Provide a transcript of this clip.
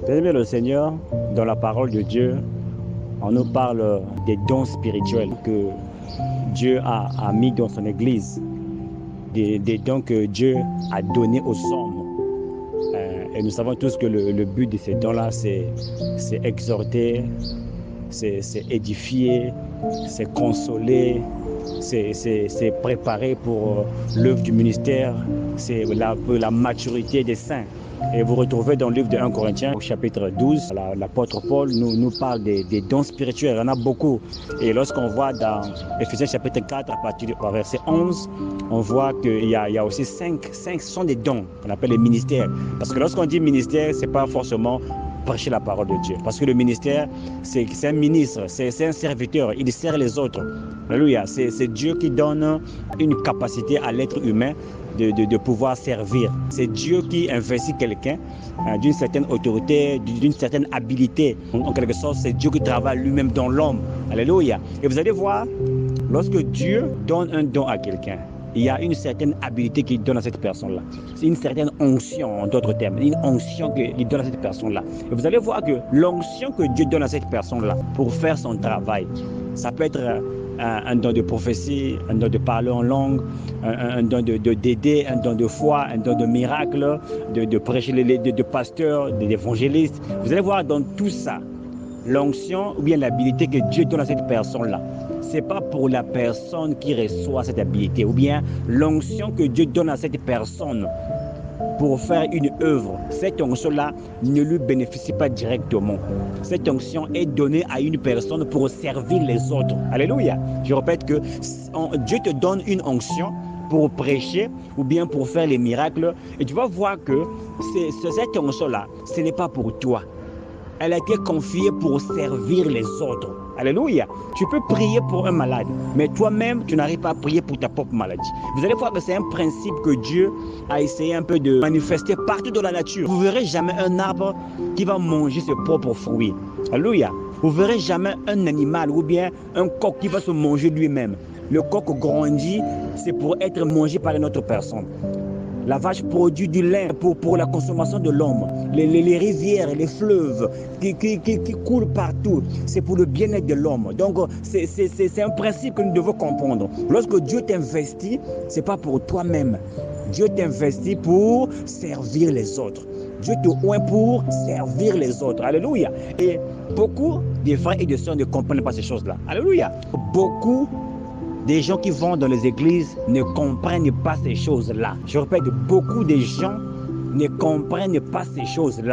Bien-aimé le Seigneur, dans la parole de Dieu, on nous parle des dons spirituels que Dieu a mis dans son Église, des dons que Dieu a donnés aux hommes. Et nous savons tous que le but de ces dons-là, c'est exhorter, c'est édifier, c'est consoler, c'est préparer pour l'œuvre du ministère, c'est la maturité des saints. Et vous retrouvez dans le livre de 1 Corinthiens, au chapitre 12, l'apôtre Paul nous parle des dons spirituels. Il y en a beaucoup. Et lorsqu'on voit dans Éphésiens chapitre 4, à partir du verset 11, on voit qu'il y a aussi 5 sont des dons qu'on appelle les ministères. Parce que lorsqu'on dit ministère, ce n'est pas forcément prêcher la parole de Dieu. Parce que le ministère, c'est un ministre, c'est un serviteur, il sert les autres. Alléluia. C'est Dieu qui donne une capacité à l'être humain de pouvoir servir. C'est Dieu qui investit quelqu'un d'une certaine autorité, d'une certaine habilité. En quelque sorte, c'est Dieu qui travaille lui-même dans l'homme. Alléluia. Et vous allez voir, lorsque Dieu donne un don à quelqu'un, il y a une certaine habilité qu'il donne à cette personne-là. C'est une certaine onction, en d'autres termes, une onction qu'il donne à cette personne-là. Et vous allez voir que l'onction que Dieu donne à cette personne-là pour faire son travail, ça peut être un don de prophétie, un don de parler en langue, un don d'aider, un don de foi, un don de miracle, de prêcher, de pasteur, d'évangéliste. Vous allez voir dans tout ça, l'onction ou bien l'habilité que Dieu donne à cette personne-là. Ce n'est pas pour la personne qui reçoit cette habilité, ou bien l'onction que Dieu donne à cette personne pour faire une œuvre. Cette onction-là ne lui bénéficie pas directement. Cette onction est donnée à une personne pour servir les autres. Alléluia. Je répète que Dieu te donne une onction pour prêcher ou bien pour faire les miracles. Et tu vas voir que cette onction-là, ce n'est pas pour toi. Elle a été confiée pour servir les autres. Alléluia. Tu peux prier pour un malade, mais toi-même, tu n'arrives pas à prier pour ta propre maladie. Vous allez voir que c'est un principe que Dieu a essayé un peu de manifester partout dans la nature. Vous ne verrez jamais un arbre qui va manger ses propres fruits. Alléluia. Vous ne verrez jamais un animal ou bien un coq qui va se manger lui-même. Le coq grandit, c'est pour être mangé par une autre personne. La vache produit du lait pour la consommation de l'homme. Les rivières, les fleuves qui coulent partout, c'est pour le bien-être de l'homme. Donc, c'est un principe que nous devons comprendre. Lorsque Dieu t'investit, ce n'est pas pour toi-même. Dieu t'investit pour servir les autres. Dieu te oint pour servir les autres. Alléluia. Et beaucoup de frères et de sœurs ne comprennent pas ces choses-là. Alléluia. Beaucoup des gens qui vont dans les églises ne comprennent pas ces choses-là. Je répète, beaucoup de gens ne comprennent pas ces choses-là.